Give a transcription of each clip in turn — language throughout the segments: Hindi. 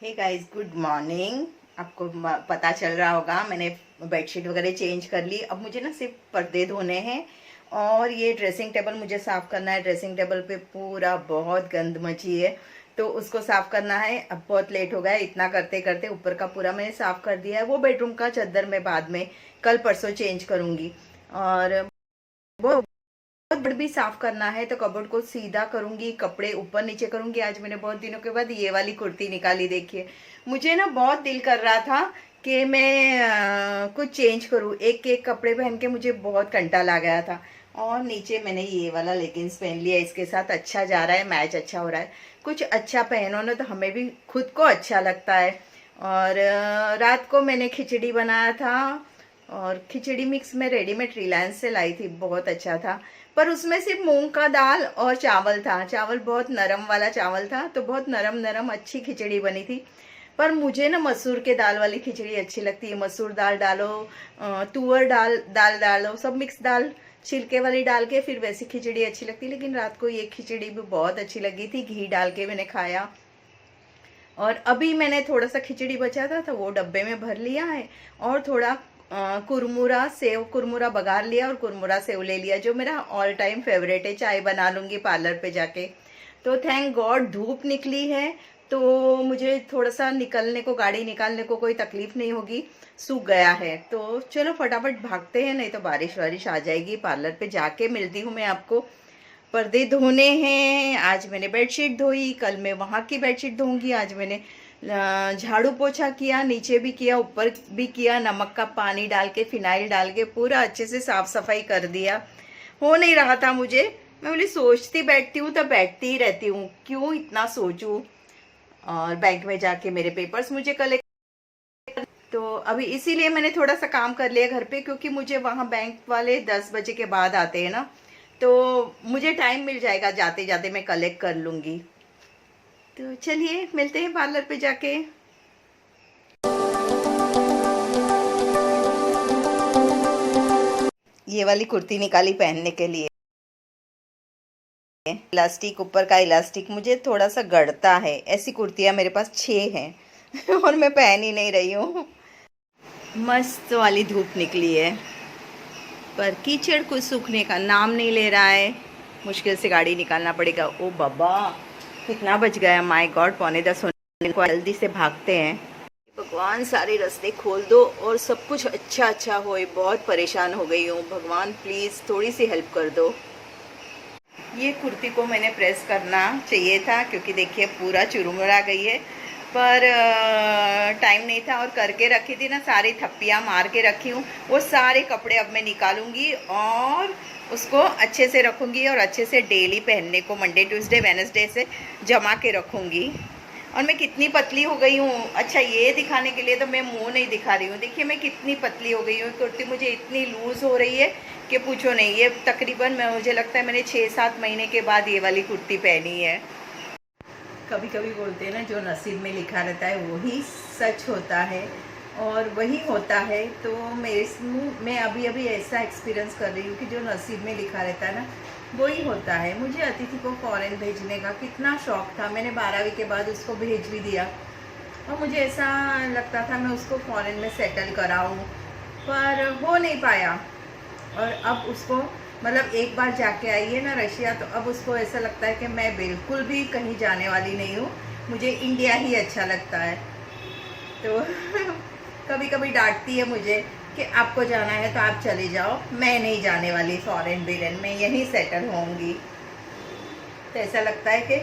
Hey guys, good morning. आपको पता चल रहा होगा मैंने बेडशीट वगैरह चेंज कर ली। अब मुझे ना सिर्फ पर्दे धोने हैं और ये ड्रेसिंग टेबल मुझे साफ़ करना है। ड्रेसिंग टेबल पे पूरा बहुत गंद मची है तो उसको साफ़ करना है। अब बहुत लेट हो गया है, इतना करते करते ऊपर का पूरा मैंने साफ़ कर दिया है। वो बेडरूम का चादर मैं बाद में कल परसों चेंज करूँगी। और वो कबर्ड भी साफ करना है तो कबर्ड को सीधा करूंगी, कपड़े ऊपर नीचे करूंगी। आज मैंने बहुत दिनों के बाद ये वाली कुर्ती निकाली। देखिए, मुझे ना बहुत दिल कर रहा था कि मैं कुछ चेंज करूं। एक एक कपड़े पहन के मुझे बहुत कंटाला गया था। और नीचे मैंने ये वाला लेगिंग्स पहन लिया, इसके साथ अच्छा जा रहा है, मैच अच्छा हो रहा है। कुछ अच्छा पहनो ना तो हमें भी खुद को अच्छा लगता है। और रात को मैंने खिचड़ी बनाया था और खिचड़ी मिक्स में रेडीमेड रिलायंस से लाई थी, बहुत अच्छा था। पर उसमें सिर्फ मूंग का दाल और चावल था। चावल बहुत नरम वाला चावल था तो बहुत नरम नरम अच्छी खिचड़ी बनी थी। पर मुझे ना मसूर के दाल वाली खिचड़ी अच्छी लगती है। मसूर दाल डालो, तुअर दाल दाल डालो, सब मिक्स दाल छिलके वाली डाल के फिर वैसी खिचड़ी अच्छी लगती है। लेकिन रात को ये खिचड़ी भी बहुत अच्छी लगी थी, घी डाल के मैंने खाया। और अभी मैंने थोड़ा सा खिचड़ी बचा था तो वो डब्बे में भर लिया है। और थोड़ा कुरमुरा सेव, कुरमुरा बघार लिया और कुरमुरा सेव ले लिया, जो मेरा ऑल टाइम फेवरेट है। चाय बना लूँगी पार्लर पे जाके। तो थैंक गॉड धूप निकली है तो मुझे थोड़ा सा निकलने को, गाड़ी निकालने को कोई तकलीफ नहीं होगी। सूख गया है तो चलो फटाफट भागते हैं, नहीं तो बारिश वारिश आ जाएगी। पार्लर पे जाके मिलती हूँ मैं आपको। पर्दे धोने हैं। आज मैंने बेडशीट धोई, कल मैं वहाँ की बेडशीट धोऊंगी। आज मैंने झाड़ू पोछा किया, नीचे भी किया ऊपर भी किया। नमक का पानी डाल के, फिनाइल डाल के पूरा अच्छे से साफ सफाई कर दिया। हो नहीं रहा था मुझे। मैं बोली सोचती बैठती हूँ तो बैठती ही रहती हूँ, क्यों इतना सोचूं। और बैंक में जाके मेरे पेपर्स मुझे कलेक्ट, तो अभी इसीलिए मैंने थोड़ा सा काम कर लिया घर पे, क्योंकि मुझे वहाँ बैंक वाले 10 बजे के बाद आते हैं ना, तो मुझे टाइम मिल जाएगा, जाते जाते मैं कलेक्ट कर लूँगी। तो चलिए मिलते हैं पार्लर पे जाके। ये वाली कुर्ती निकाली पहनने के लिए। इलास्टिक, ऊपर का इलास्टिक मुझे थोड़ा सा गड़ता है। ऐसी कुर्तियाँ मेरे पास 6 हैं और मैं पहन ही नहीं रही हूँ। मस्त वाली धूप निकली है पर कीचड़ कुछ सूखने का नाम नहीं ले रहा है। मुश्किल से गाड़ी निकालना पड़ेगा। ओ बाबा, कितना बज गया, माय गॉड, 9:45 होने को। जल्दी से भागते हैं। भगवान सारे रास्ते खोल दो और सब कुछ अच्छा अच्छा होए। बहुत परेशान हो गई हूँ, भगवान प्लीज़ थोड़ी सी हेल्प कर दो। ये कुर्ती को मैंने प्रेस करना चाहिए था, क्योंकि देखिए पूरा चुरमुरा गई है। पर टाइम नहीं था और करके रखी थी ना, सारी थप्पियाँ मार के रखी हूँ। वो सारे कपड़े अब मैं निकालूंगी और उसको अच्छे से रखूँगी और अच्छे से डेली पहनने को मंडे ट्यूसडे वेडनेसडे से जमा के रखूँगी। और मैं कितनी पतली हो गई हूँ। अच्छा, ये दिखाने के लिए तो मैं मुंह नहीं दिखा रही हूँ। देखिए मैं कितनी पतली हो गई हूँ। कुर्ती मुझे इतनी लूज़ हो रही है कि पूछो नहीं। ये तकरीबन मुझे लगता है मैंने 6-7 महीने के बाद ये वाली कुर्ती पहनी है। कभी कभी बोलते हैं ना, जो नसीब में लिखा रहता है वही सच होता है और वही होता है। तो मैं अभी अभी ऐसा एक्सपीरियंस कर रही हूँ कि जो नसीब में लिखा रहता है ना वही होता है। मुझे अतिथि को फॉरेन भेजने का कितना शौक था। मैंने 12वीं के बाद उसको भेज भी दिया और मुझे ऐसा लगता था मैं उसको फॉरेन में सेटल कराऊँ, पर हो नहीं पाया। और अब उसको, मतलब एक बार जाके आई है ना रशिया, तो अब उसको ऐसा लगता है कि मैं बिल्कुल भी कहीं जाने वाली नहीं हूँ, मुझे इंडिया ही अच्छा लगता है। तो कभी कभी डांटती है मुझे कि आपको जाना है तो आप चले जाओ, मैं नहीं जाने वाली फॉरेन बिलन, मैं यहीं सेटल होंगी। तो ऐसा लगता है कि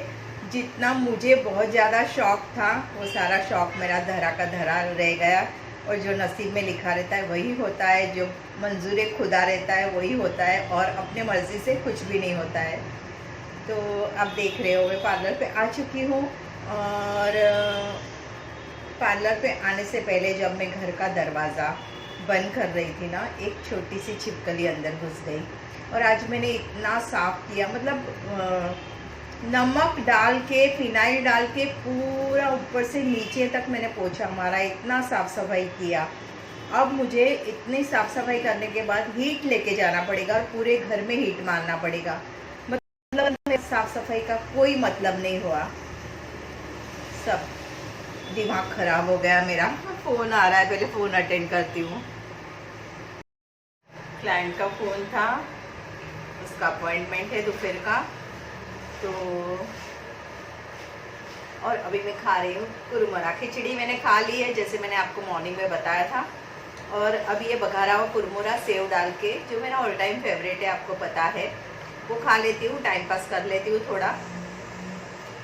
जितना मुझे बहुत ज़्यादा शौक था वो सारा शौक मेरा धरा का धरा रह गया। और जो नसीब में लिखा रहता है वही होता है, जो मंजूर खुदा रहता है वही होता है, और अपने मर्ज़ी से कुछ भी नहीं होता है। तो अब देख रहे हो मैं पार्लर पे आ चुकी हूँ। और पार्लर पे आने से पहले जब मैं घर का दरवाज़ा बंद कर रही थी ना, एक छोटी सी छिपकली अंदर घुस गई। और आज मैंने इतना साफ़ किया, मतलब नमक डाल के, फिनाइल डाल के पूरा ऊपर से नीचे तक मैंने पोछा मारा, इतना साफ़ सफाई किया। अब मुझे इतनी साफ़ सफाई करने के बाद हीट लेके जाना पड़ेगा और पूरे घर में हीट मारना पड़ेगा। मतलब साफ़ सफाई का कोई मतलब नहीं हुआ। सब दिमाग खराब हो गया मेरा। फ़ोन आ रहा है, पहले फ़ोन अटेंड करती हूँ। क्लाइंट का फ़ोन था, उसका अपॉइंटमेंट है दोपहर का। तो और अभी मैं खा रही हूँ कुरमुरा। खिचड़ी मैंने खा ली है, जैसे मैंने आपको मॉर्निंग में बताया था। और अभी ये बघारा हुआ कुरमुरा सेव डाल के, जो मेरा ऑल टाइम फेवरेट है, आपको पता है, वो खा लेती हूँ, टाइम पास कर लेती हूँ थोड़ा।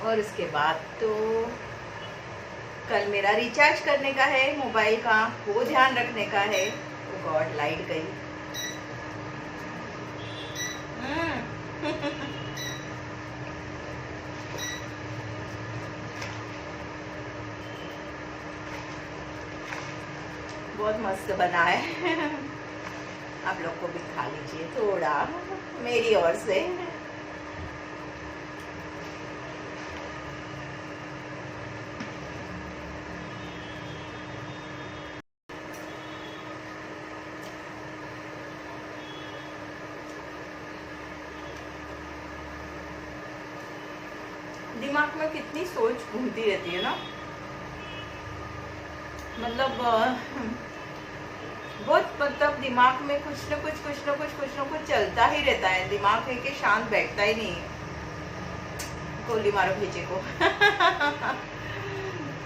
और उसके बाद तो कल मेरा रिचार्ज करने का है मोबाइल का, वो ध्यान रखने का है। ओ गॉड, लाइट गई। बहुत मस्त बना है। आप लोग को भी खा लीजिए थोड़ा मेरी ओर से। दिमाग में कितनी सोच घूमती रहती है ना, मतलब बहुत, मतलब दिमाग में कुछ न कुछ चलता ही रहता है। दिमाग है कि शांत बैठता ही नहीं है। गोली मारो भीजे को।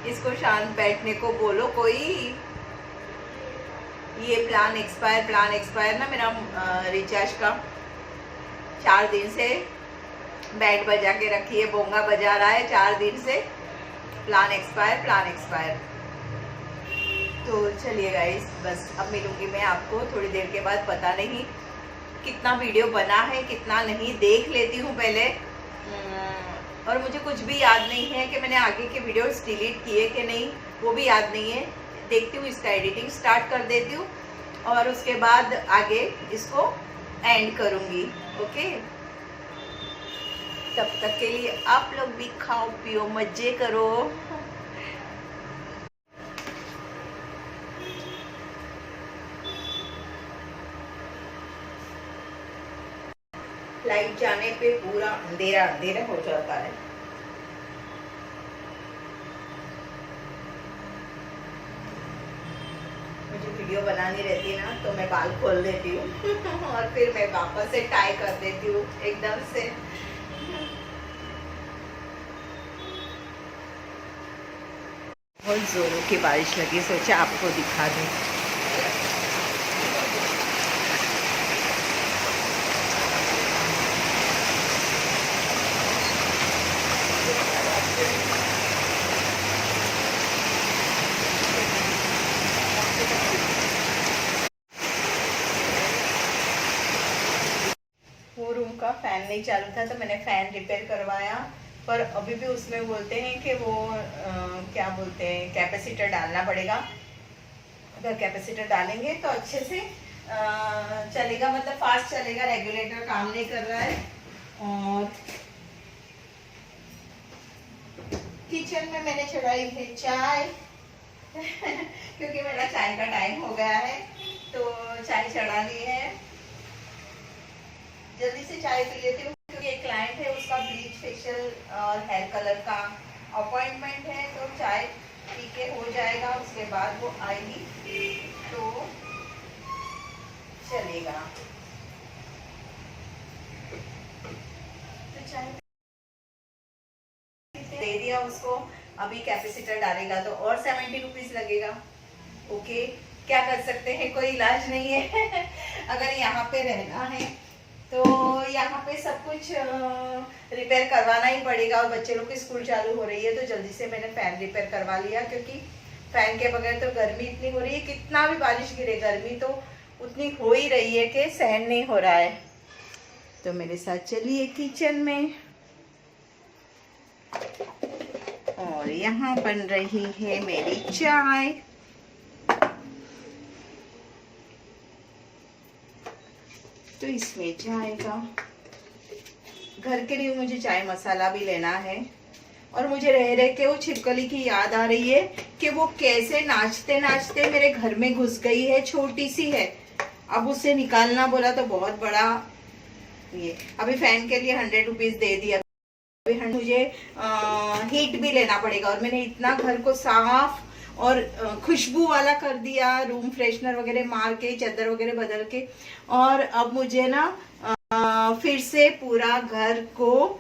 इसको शांत बैठने को बोलो कोई। ये प्लान एक्सपायर ना मेरा रिचार्ज का 4 दिन से बैंड बजा के रखी है, बोंगा बजा रहा है 4 दिन से। Plan expire. तो चलिए गाइस, बस अब मिलूंगी मैं आपको थोड़ी देर के बाद। पता नहीं कितना वीडियो बना है, कितना नहीं, देख लेती हूँ पहले। और मुझे कुछ भी याद नहीं है कि मैंने आगे के वीडियोस डिलीट किए कि नहीं, वो भी याद नहीं है। देखती हूँ, इसका एडिटिंग स्टार्ट कर देती हूँ और उसके बाद आगे इसको एंड करूँगी। ओके, तब तक के लिए आप लोग भी खाओ पियो, मजे करो। लाइट जाने पे पूरा अंधेरा अंधेरा हो जाता है। मुझे वीडियो बनानी रहती है ना, तो मैं बाल खोल देती हूँ और फिर मैं वापस से टाई कर देती हूँ एकदम से। बहुत जोरों की बारिश लगी, सोचा आपको दिखा दूँ। वो रूम का फैन नहीं चालू था, तो मैंने फैन रिपेयर करवाया। पर अभी भी उसमें बोलते हैं कि वो क्या बोलते हैं, कैपेसिटर डालना पड़ेगा। अगर कैपेसिटर डालेंगे तो अच्छे से चलेगा, मतलब फास्ट चलेगा। रेगुलेटर काम नहीं कर रहा है। और किचन में मैंने चढ़ाई है चाय क्योंकि मेरा चाय का टाइम हो गया है, तो चाय चढ़ा ली है। जल्दी से चाय पी लेती हूँ, क्योंकि एक क्लाइंट है, उसका ब्लीच फेशियल और हेयर कलर का अपॉइंटमेंट है। तो चाय पी के हो जाएगा, उसके बाद वो आएगी तो चलेगा। तो चाय दे दिया उसको। अभी कैपेसिटर डालेगा तो और 70 रुपीज लगेगा। ओके, क्या कर सकते हैं, कोई इलाज नहीं है। अगर यहाँ पे रहना है तो यहाँ पे सब कुछ रिपेयर करवाना ही पड़ेगा। और बच्चे लोग की स्कूल चालू हो रही है, तो जल्दी से मैंने फैन रिपेयर करवा लिया, क्योंकि फैन के बगैर तो गर्मी इतनी हो रही है, कितना भी बारिश गिरे गर्मी तो उतनी हो ही रही है कि सहन नहीं हो रहा है। तो मेरे साथ चलिए किचन में। और यहाँ बन रही है मेरी चाय। तो इसमें जाएगा, घर के लिए मुझे चाय मसाला भी लेना है। और मुझे रह रह के वो छिपकली की याद आ रही है कि वो कैसे नाचते नाचते मेरे घर में घुस गई है। छोटी सी है, अब उसे निकालना बोला तो बहुत बड़ा। ये अभी फैन के लिए 100 रुपीज दे दिया। मुझे हीट भी लेना पड़ेगा। और मैंने इतना घर को साफ और खुशबू वाला कर दिया, रूम फ्रेशनर वगैरह मार के, चादर वगैरह बदल के। और अब मुझे ना फिर से पूरा घर को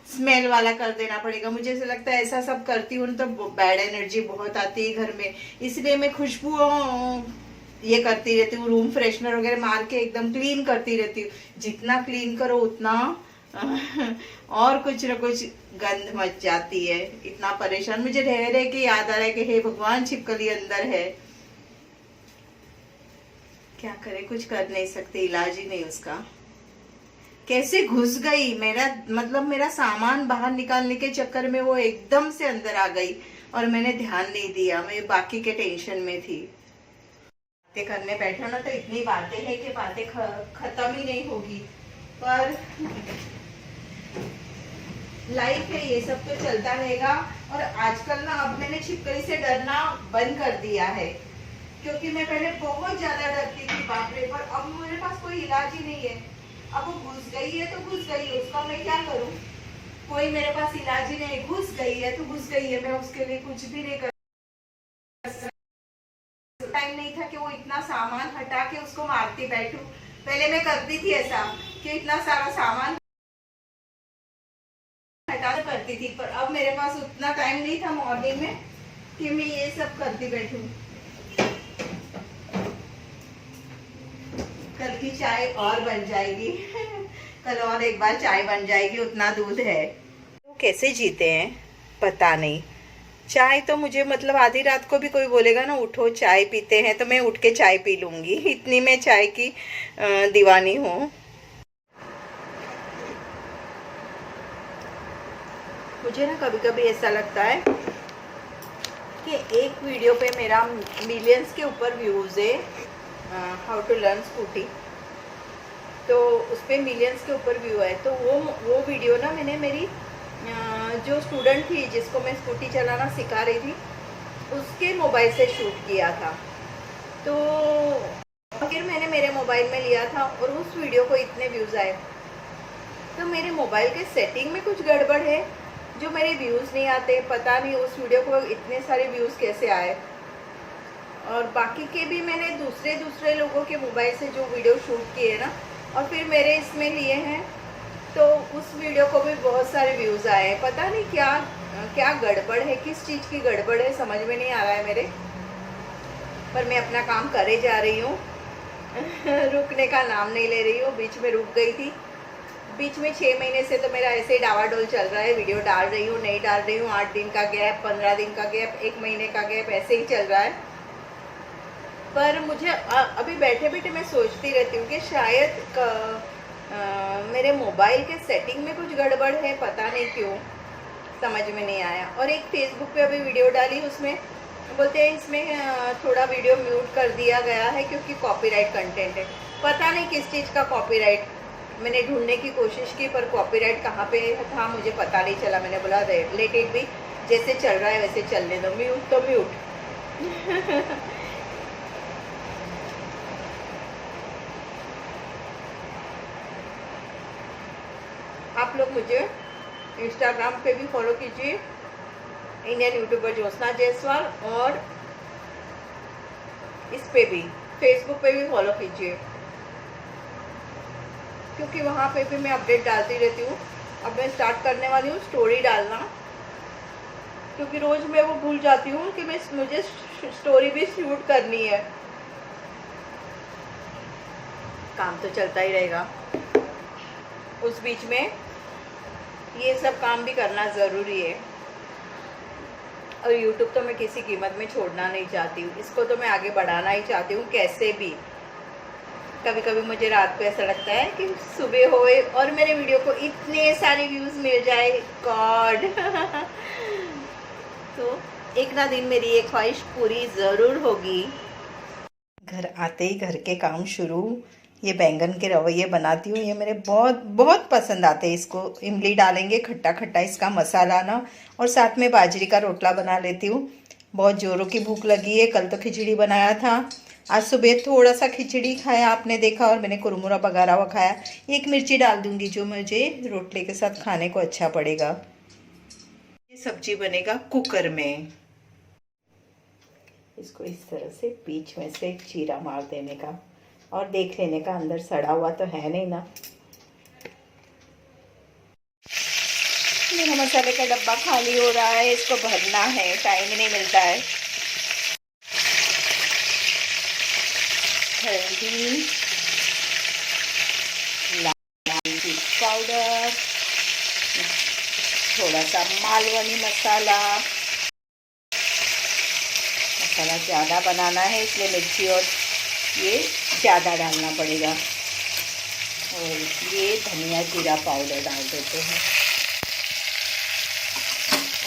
स्मेल वाला कर देना पड़ेगा। मुझे ऐसा लगता है ऐसा सब करती हूँ तो बैड एनर्जी बहुत आती है घर में, इसलिए मैं खुशबू ये करती रहती हूँ, रूम फ्रेशनर वगैरह मार के एकदम क्लीन करती रहती हूँ। जितना क्लीन करो उतना और कुछ न कुछ गंध मच जाती है। इतना परेशान मुझे रह रहे के याद आ रहा है कि हे भगवान, छिपकली अंदर है, क्या करे, कुछ कर नहीं सकते, इलाज ही नहीं उसका। कैसे घुस गई, मेरा मतलब मेरा सामान बाहर निकालने के चक्कर में वो एकदम से अंदर आ गई और मैंने ध्यान नहीं दिया, मैं बाकी के टेंशन में थी। बातें करने बैठा ना तो इतनी बातें हैं कि बातें खत्म ही नहीं होगी। पर लाइफ है, ये सब तो चलता रहेगा। और आजकल ना अब मैंने छिपकली से डरना बंद कर दिया है, क्योंकि मैं पहले बहुत ज्यादा डरती थी, बाप रे। पर अब मेरे पास कोई इलाज ही नहीं है। अब वो घुस गई है तो घुस गई है, उसका मैं क्या करूं, कोई मेरे पास इलाज ही नहीं। घुस गई है तो घुस गई है, मैं उसके लिए कुछ भी नहीं कर सकती। टाइम नहीं था कि वो इतना सामान हटा के उसको मारती बैठूं। पहले मैं करती थी ऐसा कि इतना सारा सामान हटा करती थी, पर अब मेरे पास उतना टाइम नहीं था मॉर्निंग में कि मैं ये सब करती बैठूं। कल की चाय और बन जाएगी कल और एक बार चाय बन जाएगी, उतना दूध है। वो कैसे जीते हैं पता नहीं। चाय तो मुझे मतलब आधी रात को भी कोई बोलेगा ना उठो चाय पीते हैं, तो मैं उठ के चाय पी लूंगी, इतनी मैं चाय की दीवानी हूँ। मुझे ना कभी कभी ऐसा लगता है कि एक वीडियो पे मेरा मिलियंस के ऊपर व्यूज़ है, हाउ टू लर्न स्कूटी, तो उस पर मिलियंस के ऊपर व्यू है। तो वो वीडियो ना मैंने मेरी जो स्टूडेंट थी जिसको मैं स्कूटी चलाना सिखा रही थी उसके मोबाइल से शूट किया था। तो फिर मैंने मेरे मोबाइल में लिया था और उस वीडियो को इतने व्यूज़ आए। तो मेरे मोबाइल के सेटिंग में कुछ गड़बड़ है जो मेरे व्यूज़ नहीं आते, पता नहीं उस वीडियो को इतने सारे व्यूज़ कैसे आए। और बाकी के भी मैंने दूसरे लोगों के मोबाइल से जो वीडियो शूट किए ना और फिर मेरे इसमें लिए हैं, तो उस वीडियो को भी बहुत सारे व्यूज़ आए। पता नहीं क्या गड़बड़ है, किस चीज़ की गड़बड़ है, समझ में नहीं आ रहा है मेरे। पर मैं अपना काम करे जा रही हूँ रुकने का नाम नहीं ले रही हूँ। बीच में रुक गई थी, बीच में 6 महीने से तो मेरा ऐसे ही डावाडोल चल रहा है, वीडियो डाल रही हूँ नहीं डाल रही हूँ, 8 दिन का गैप, 15 दिन का गैप, 1 महीने का गैप, ऐसे ही चल रहा है। पर मुझे अभी बैठे बैठे मैं सोचती रहती हूँ कि शायद मेरे मोबाइल के सेटिंग में कुछ गड़बड़ है, पता नहीं क्यों, समझ में नहीं आया। और एक फेसबुक पे अभी वीडियो डाली, उसमें बोलते हैं इसमें थोड़ा वीडियो म्यूट कर दिया गया है क्योंकि कॉपीराइट कंटेंट है। पता नहीं किस चीज़ का कॉपीराइट, मैंने ढूंढने की कोशिश की पर कॉपीराइट कहाँ पे था मुझे पता नहीं चला। मैंने बोला लेट इट भी, जैसे चल रहा है वैसे चलने दो, म्यूट तो म्यूट आप लोग मुझे इंस्टाग्राम पे भी फॉलो कीजिए, इंडियन यूट्यूबर ज्योत्सना जायसवाल, और इस पे भी फेसबुक पे भी फॉलो कीजिए क्योंकि वहाँ पे भी मैं अपडेट डालती रहती हूँ। अब मैं स्टार्ट करने वाली हूँ स्टोरी डालना, क्योंकि रोज़ मैं वो भूल जाती हूँ कि मुझे स्टोरी भी शूट करनी है। काम तो चलता ही रहेगा, उस बीच में ये सब काम भी करना ज़रूरी है। और YouTube तो मैं किसी कीमत में छोड़ना नहीं चाहती हूँ, इसको तो मैं आगे बढ़ाना ही चाहती हूँ कैसे भी। कभी कभी मुझे रात को ऐसा लगता है कि सुबह होए और मेरे वीडियो को इतने सारे व्यूज़ मिल जाए, गॉड तो एक ना दिन मेरी ये ख्वाहिश पूरी ज़रूर होगी। घर आते ही घर के काम शुरू। ये बैंगन के रवैये बनाती हूँ, ये मेरे बहुत बहुत पसंद आते हैं। इसको इमली डालेंगे, खट्टा खट्टा इसका मसाला ना, और साथ में बाजरी का रोटला बना लेती हूँ। बहुत ज़ोरों की भूख लगी है, कल तो खिचड़ी बनाया था, आज सुबह थोड़ा सा खिचड़ी खाया आपने देखा, और मैंने कुरमुरा बघारा हुआ खाया। एक मिर्ची डाल दूंगी जो मुझे रोटली के साथ खाने को अच्छा पड़ेगा। ये सब्जी बनेगा कुकर में। इसको इस तरह से बीच में से एक चीरा मार देने का और देख लेने का अंदर सड़ा हुआ तो है नहीं ना। मेरा मसाले का डब्बा खाली हो रहा है, इसको भरना है, टाइम ही नहीं मिलता है। हल्दी, लाल मिर्च पाउडर, थोड़ा सा मालवनी मसाला। मसाला ज़्यादा बनाना है इसलिए मिर्ची और ये ज़्यादा डालना पड़ेगा। और ये धनिया जीरा पाउडर डाल देते हैं,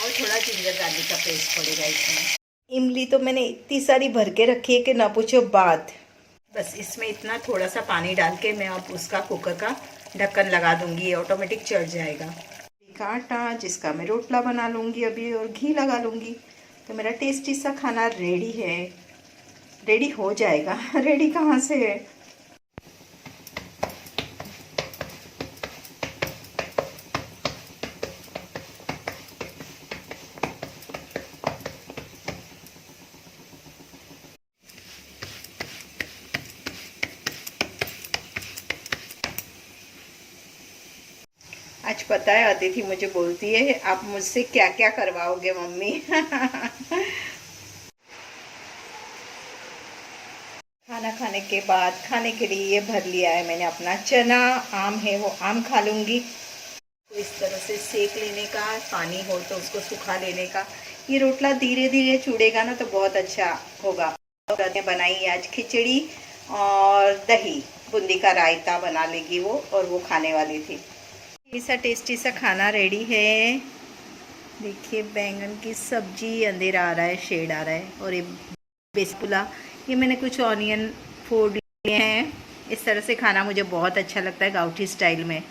और थोड़ा जिंजर गार्लिक का पेस्ट पड़ेगा इसमें। इमली तो मैंने इतनी सारी भर के रखी है कि ना पूछो बात। बस इसमें इतना थोड़ा सा पानी डाल के मैं अब उसका कुकर का ढक्कन लगा दूंगी, ये ऑटोमेटिक चढ़ जाएगा। का आटा जिसका मैं रोटला बना लूँगी अभी, और घी लगा लूँगी, तो मेरा टेस्टी सा खाना रेडी है। रेडी हो जाएगा, रेडी कहाँ से है। आज पता है अतिथि मुझे बोलती है आप मुझसे क्या क्या करवाओगे मम्मी। खाना खाने के बाद खाने के लिए ये भर लिया है मैंने अपना चना। आम है वो आम खा लूँगी। तो इस तरह से सेक लेने का, पानी हो तो उसको सुखा लेने का। ये रोटला धीरे धीरे चूड़ेगा ना तो बहुत अच्छा होगा। तो बनाई आज खिचड़ी और दही, बूंदी का रायता बना लेगी वो, और वो खाने वाली थी। ऐसा टेस्टी सा खाना रेडी है। देखिए बैंगन की सब्जी, अंधेरा आ रहा है, शेड आ रहा है, और ये बेसपुला, ये मैंने कुछ ऑनियन फोड़ लिए हैं। इस तरह से खाना मुझे बहुत अच्छा लगता है गाँवठी स्टाइल में।